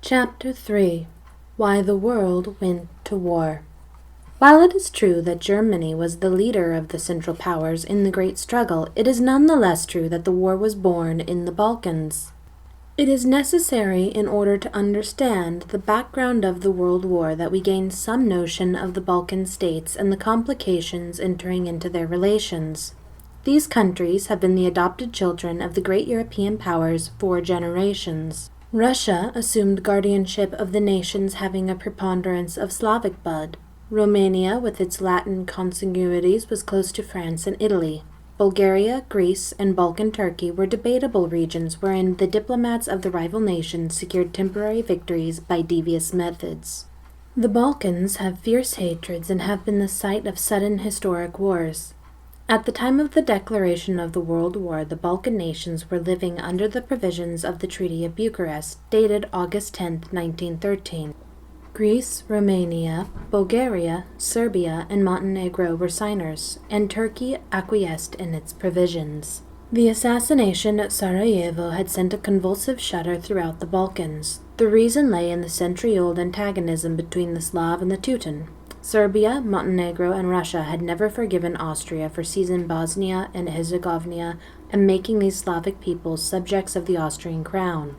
Chapter 3. Why the World Went to War. While it is true that Germany was the leader of the Central Powers in the Great Struggle, it is none the less true that the war was born in the Balkans. It is necessary in order to understand the background of the World War that we gain some notion of the Balkan states and the complications entering into their relations. These countries have been the adopted children of the great European powers for generations. Russia assumed guardianship of the nations having a preponderance of Slavic blood. Romania, with its Latin consanguinities, was close to France and Italy. Bulgaria, Greece, and Balkan Turkey were debatable regions wherein the diplomats of the rival nations secured temporary victories by devious methods. The Balkans have fierce hatreds and have been the site of sudden historic wars. At the time of the declaration of the World War, the Balkan nations were living under the provisions of the Treaty of Bucharest, dated August 10, 1913. Greece, Romania, Bulgaria, Serbia, and Montenegro were signers, and Turkey acquiesced in its provisions. The assassination at Sarajevo had sent a convulsive shudder throughout the Balkans. The reason lay in the century-old antagonism between the Slav and the Teuton. Serbia, Montenegro, and Russia had never forgiven Austria for seizing Bosnia and Herzegovina and making these Slavic peoples subjects of the Austrian crown.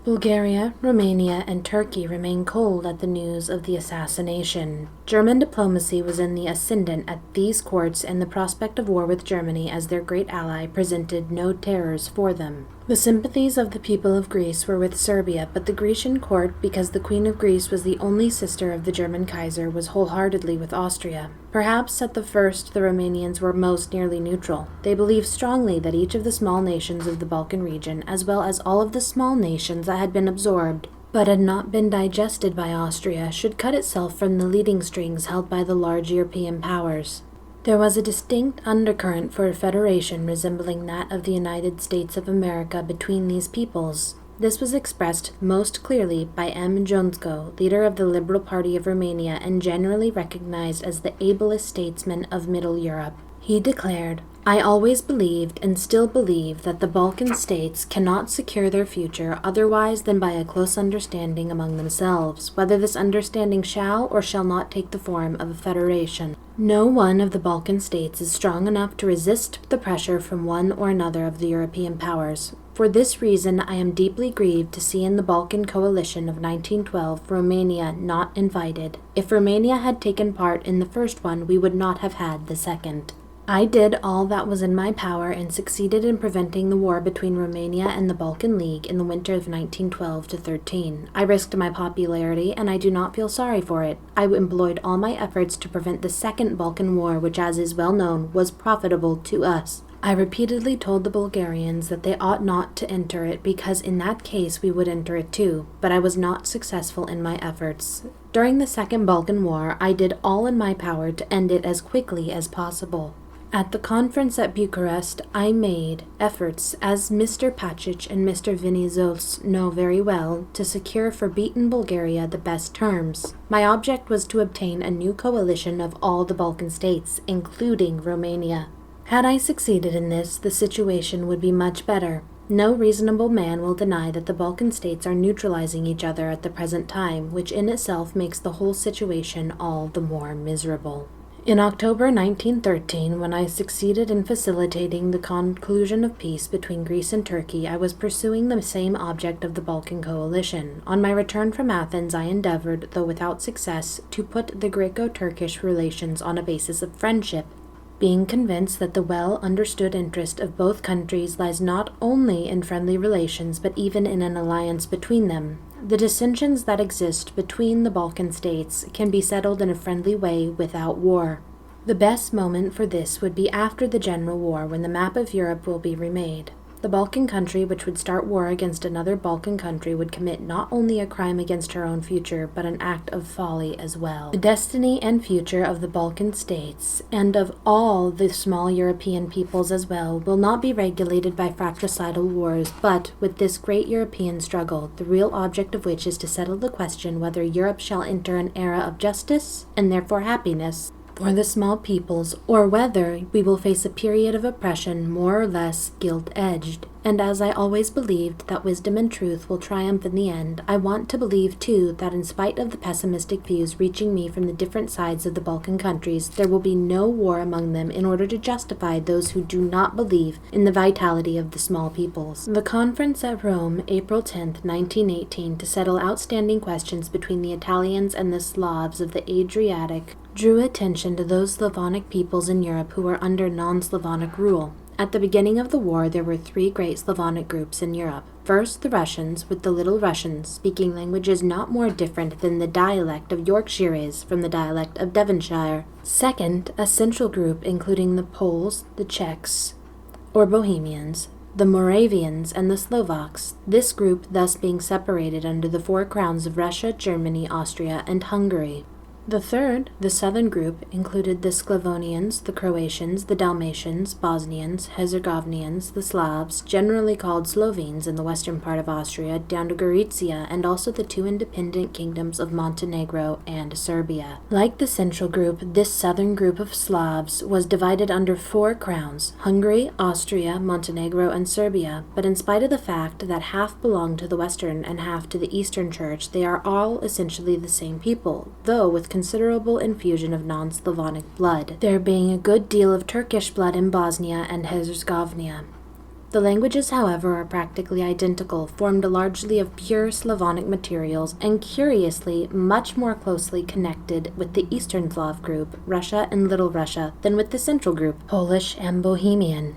Bulgaria, Romania, and Turkey remained cold at the news of the assassination. German diplomacy was in the ascendant at these courts, and the prospect of war with Germany as their great ally presented no terrors for them. The sympathies of the people of Greece were with Serbia, but the Grecian court, because the Queen of Greece was the only sister of the German Kaiser, was wholeheartedly with Austria. Perhaps at the first the Romanians were most nearly neutral. They believed strongly that each of the small nations of the Balkan region, as well as all of the small nations that had been absorbed, but had not been digested by Austria, should cut itself from the leading strings held by the large European powers. There was a distinct undercurrent for a federation resembling that of the United States of America between these peoples. This was expressed most clearly by M. Jonsko, leader of the Liberal Party of Romania and generally recognized as the ablest statesman of Middle Europe. He declared, "I always believed and still believe that the Balkan states cannot secure their future otherwise than by a close understanding among themselves, whether this understanding shall or shall not take the form of a federation. No one of the Balkan states is strong enough to resist the pressure from one or another of the European powers. For this reason, I am deeply grieved to see in the Balkan coalition of 1912 Romania not invited. If Romania had taken part in the first one, we would not have had the second. I did all that was in my power and succeeded in preventing the war between Romania and the Balkan League in the winter of 1912-13. I risked my popularity, and I do not feel sorry for it. I employed all my efforts to prevent the Second Balkan War, which, as is well known, was profitable to us. I repeatedly told the Bulgarians that they ought not to enter it, because in that case we would enter it too, but I was not successful in my efforts. During the Second Balkan War, I did all in my power to end it as quickly as possible. At the conference at Bucharest, I made efforts, as Mr. Pacic and Mr. Venizelos know very well, to secure for beaten Bulgaria the best terms. My object was to obtain a new coalition of all the Balkan states, including Romania. Had I succeeded in this, the situation would be much better. No reasonable man will deny that the Balkan states are neutralizing each other at the present time, which in itself makes the whole situation all the more miserable. In October 1913, when I succeeded in facilitating the conclusion of peace between Greece and Turkey, I was pursuing the same object of the Balkan coalition. On my return from Athens, I endeavored, though without success, to put the Greco-Turkish relations on a basis of friendship, being convinced that the well-understood interest of both countries lies not only in friendly relations, but even in an alliance between them. The dissensions that exist between the Balkan states can be settled in a friendly way without war. The best moment for this would be after the general war, when the map of Europe will be remade. The Balkan country which would start war against another Balkan country would commit not only a crime against her own future, but an act of folly as well. The destiny and future of the Balkan states, and of all the small European peoples as well, will not be regulated by fratricidal wars, but with this great European struggle, the real object of which is to settle the question whether Europe shall enter an era of justice, and therefore happiness, for the small peoples, or whether we will face a period of oppression more or less gilt-edged. And as I always believed that wisdom and truth will triumph in the end, I want to believe too that in spite of the pessimistic views reaching me from the different sides of the Balkan countries, there will be no war among them in order to justify those who do not believe in the vitality of the small peoples. The conference at Rome, April 10, 1918, to settle outstanding questions between the Italians and the Slavs of the Adriatic drew attention to those Slavonic peoples in Europe who were under non-Slavonic rule. At the beginning of the war, there were three great Slavonic groups in Europe. First, the Russians, with the Little Russians, speaking languages not more different than the dialect of Yorkshire is from the dialect of Devonshire. Second, a central group including the Poles, the Czechs, or Bohemians, the Moravians, and the Slovaks, this group thus being separated under the four crowns of Russia, Germany, Austria, and Hungary. The third, the southern group, included the Sclavonians, the Croatians, the Dalmatians, Bosnians, Herzegovinians, the Slavs, generally called Slovenes in the western part of Austria, down to Gorizia, and also the two independent kingdoms of Montenegro and Serbia. Like the central group, this southern group of Slavs was divided under four crowns, Hungary, Austria, Montenegro, and Serbia, but in spite of the fact that half belonged to the western and half to the eastern church, they are all essentially the same people, though with considerable infusion of non-Slavonic blood, there being a good deal of Turkish blood in Bosnia and Herzegovina. The languages, however, are practically identical, formed largely of pure Slavonic materials, and curiously much more closely connected with the Eastern Slav group, Russia and Little Russia, than with the Central group, Polish and Bohemian.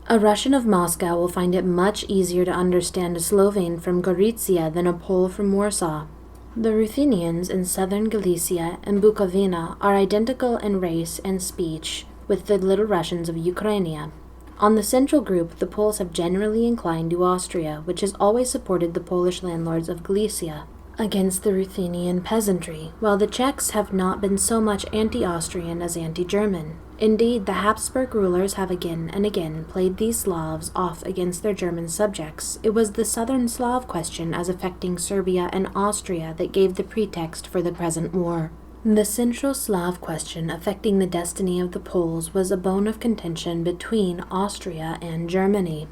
A Russian of Moscow will find it much easier to understand a Slovene from Gorizia than a Pole from Warsaw. The Ruthenians in southern Galicia and Bukovina are identical in race and speech with the Little Russians of Ukraine. On the central group, the Poles have generally inclined to Austria, which has always supported the Polish landlords of Galicia against the Ruthenian peasantry, while the Czechs have not been so much anti-Austrian as anti-German. Indeed, the Habsburg rulers have again and again played these Slavs off against their German subjects. It was the southern Slav question as affecting Serbia and Austria that gave the pretext for the present war. The central Slav question affecting the destiny of the Poles was a bone of contention between Austria and Germany.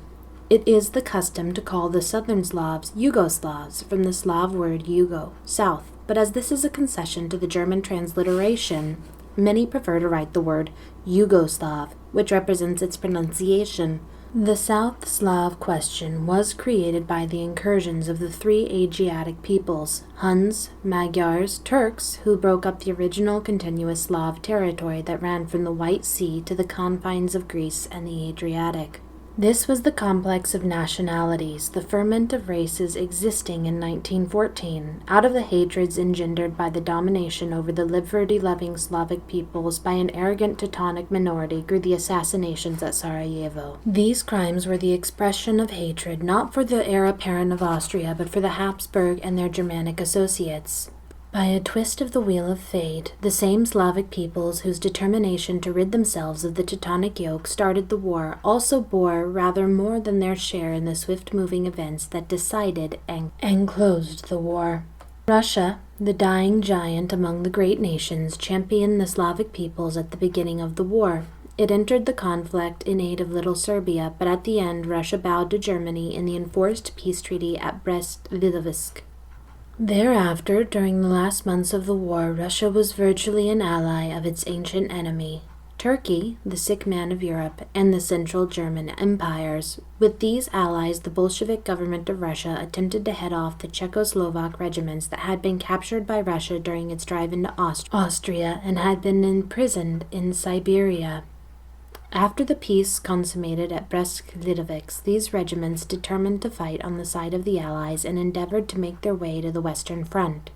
It is the custom to call the southern Slavs Yugoslavs, from the Slav word Yugo, south, but as this is a concession to the German transliteration, many prefer to write the word Yugoslav, which represents its pronunciation. The South Slav question was created by the incursions of the three Asiatic peoples, Huns, Magyars, Turks, who broke up the original continuous Slav territory that ran from the White Sea to the confines of Greece and the Adriatic. This was the complex of nationalities, the ferment of races existing in 1914, out of the hatreds engendered by the domination over the liberty-loving Slavic peoples by an arrogant Teutonic minority grew the assassinations at Sarajevo. These crimes were the expression of hatred not for the heir apparent of Austria, but for the Habsburg and their Germanic associates. By a twist of the wheel of fate, the same Slavic peoples whose determination to rid themselves of the Teutonic yoke started the war also bore rather more than their share in the swift-moving events that decided and closed the war. Russia, the dying giant among the great nations, championed the Slavic peoples at the beginning of the war. It entered the conflict in aid of Little Serbia, but at the end Russia bowed to Germany in the enforced peace treaty at Brest-Litovsk. Thereafter, during the last months of the war, Russia was virtually an ally of its ancient enemy, Turkey, the sick man of Europe, and the Central German empires. With these allies, the Bolshevik government of Russia attempted to head off the Czechoslovak regiments that had been captured by Russia during its drive into Austria and had been imprisoned in Siberia. After the peace consummated at Brest-Litovsk, these regiments determined to fight on the side of the Allies and endeavored to make their way to the Western Front.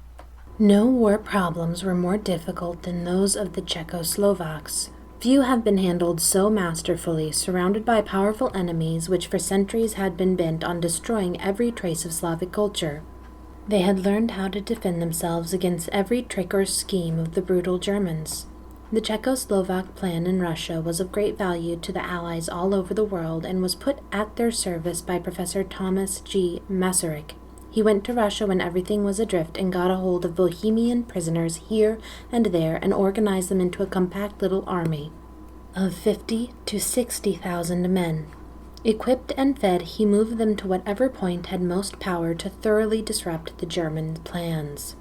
No war problems were more difficult than those of the Czechoslovaks. Few have been handled so masterfully, surrounded by powerful enemies which for centuries had been bent on destroying every trace of Slavic culture. They had learned how to defend themselves against every trick or scheme of the brutal Germans. The Czechoslovak plan in Russia was of great value to the Allies all over the world and was put at their service by Professor Thomas G. Masaryk. He went to Russia when everything was adrift and got a hold of Bohemian prisoners here and there and organized them into a compact little army of 50 to 60,000 men. Equipped and fed, he moved them to whatever point had most power to thoroughly disrupt the German plans.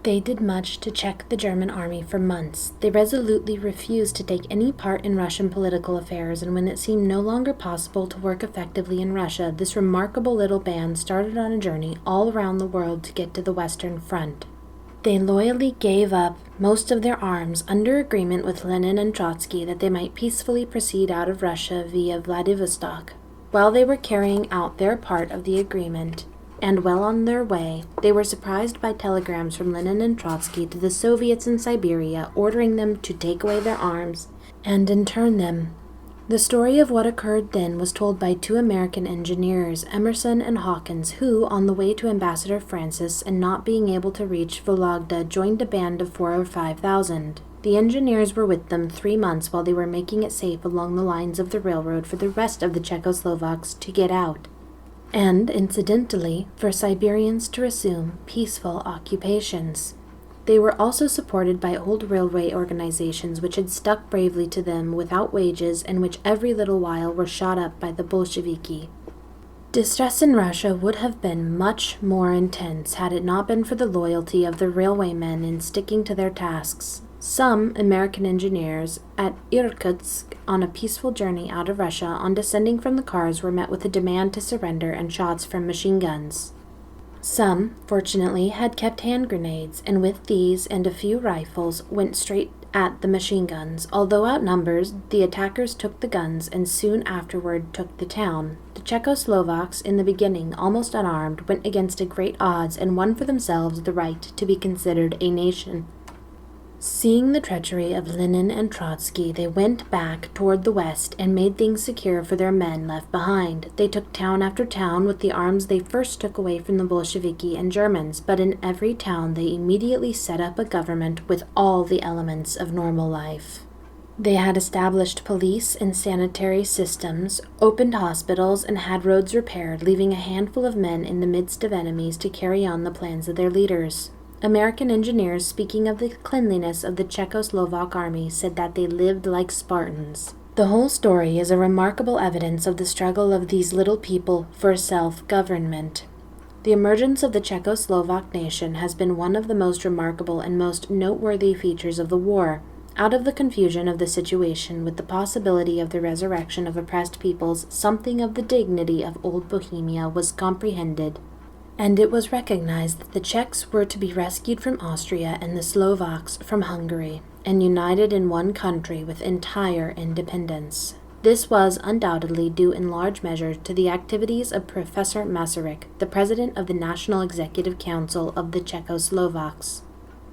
They did much to check the German army for months. They resolutely refused to take any part in Russian political affairs, and when it seemed no longer possible to work effectively in Russia, this remarkable little band started on a journey all around the world to get to the Western Front. They loyally gave up most of their arms under agreement with Lenin and Trotsky that they might peacefully proceed out of Russia via Vladivostok. While they were carrying out their part of the agreement, and well on their way, they were surprised by telegrams from Lenin and Trotsky to the Soviets in Siberia ordering them to take away their arms and intern them. The story of what occurred then was told by two American engineers, Emerson and Hawkins, who, on the way to Ambassador Francis and not being able to reach Vologda, joined a band of 4,000 or 5,000. The engineers were with them 3 months while they were making it safe along the lines of the railroad for the rest of the Czechoslovaks to get out, and, incidentally, for Siberians to resume peaceful occupations. They were also supported by old railway organizations which had stuck bravely to them without wages and which every little while were shot up by the Bolsheviki. Distress in Russia would have been much more intense had it not been for the loyalty of the railwaymen in sticking to their tasks. Some American engineers at Irkutsk on a peaceful journey out of Russia on descending from the cars were met with a demand to surrender and shots from machine guns. Some, fortunately, had kept hand grenades, and with these and a few rifles went straight at the machine guns. Although outnumbered, the attackers took the guns and soon afterward took the town. The Czechoslovaks, in the beginning almost unarmed, went against great odds and won for themselves the right to be considered a nation. Seeing the treachery of Lenin and Trotsky, they went back toward the west and made things secure for their men left behind. They took town after town with the arms they first took away from the Bolsheviki and Germans, but in every town they immediately set up a government with all the elements of normal life. They had established police and sanitary systems, opened hospitals, and had roads repaired, leaving a handful of men in the midst of enemies to carry on the plans of their leaders. American engineers, speaking of the cleanliness of the Czechoslovak army, said that they lived like Spartans. The whole story is a remarkable evidence of the struggle of these little people for self-government. The emergence of the Czechoslovak nation has been one of the most remarkable and most noteworthy features of the war. Out of the confusion of the situation, with the possibility of the resurrection of oppressed peoples, something of the dignity of old Bohemia was comprehended, and it was recognized that the Czechs were to be rescued from Austria and the Slovaks from Hungary, and united in one country with entire independence. This was undoubtedly due in large measure to the activities of Professor Masaryk, the president of the National Executive Council of the Czechoslovaks.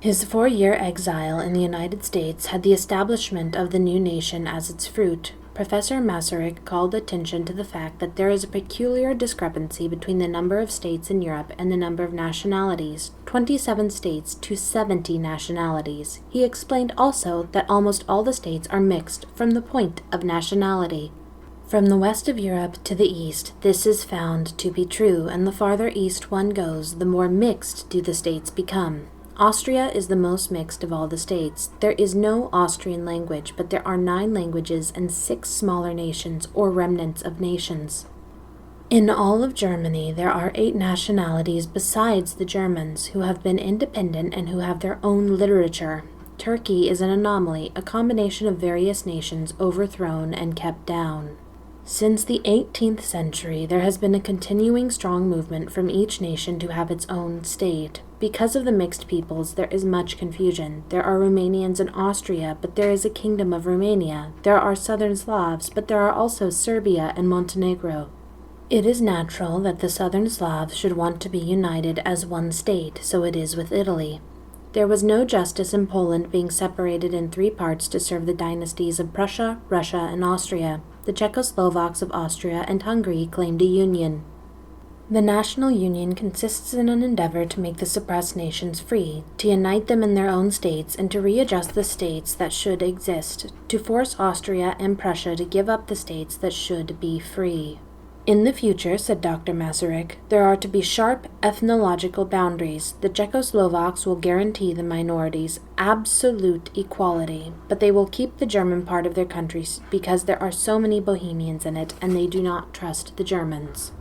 His 4-year exile in the United States had the establishment of the new nation as its fruit. Professor Masaryk called attention to the fact that there is a peculiar discrepancy between the number of states in Europe and the number of nationalities, 27 states to 70 nationalities. He explained also that almost all the states are mixed from the point of nationality. From the west of Europe to the east, this is found to be true, and the farther east one goes, the more mixed do the states become. Austria is the most mixed of all the states. There is no Austrian language, but there are 9 languages and 6 smaller nations or remnants of nations. In all of Germany, there are 8 nationalities besides the Germans, who have been independent and who have their own literature. Turkey is an anomaly, a combination of various nations overthrown and kept down. Since the 18th century, there has been a continuing strong movement from each nation to have its own state. Because of the mixed peoples, there is much confusion. There are Romanians in Austria, but there is a kingdom of Romania. There are Southern Slavs, but there are also Serbia and Montenegro. It is natural that the Southern Slavs should want to be united as one state, so it is with Italy. There was no justice in Poland being separated in 3 parts to serve the dynasties of Prussia, Russia, and Austria. The Czechoslovaks of Austria and Hungary claimed a union. The national union consists in an endeavor to make the suppressed nations free, to unite them in their own states, and to readjust the states that should exist, to force Austria and Prussia to give up the states that should be free. In the future, said Dr. Masaryk, there are to be sharp ethnological boundaries. The Czechoslovaks will guarantee the minorities absolute equality, but they will keep the German part of their country because there are so many Bohemians in it, and they do not trust the Germans.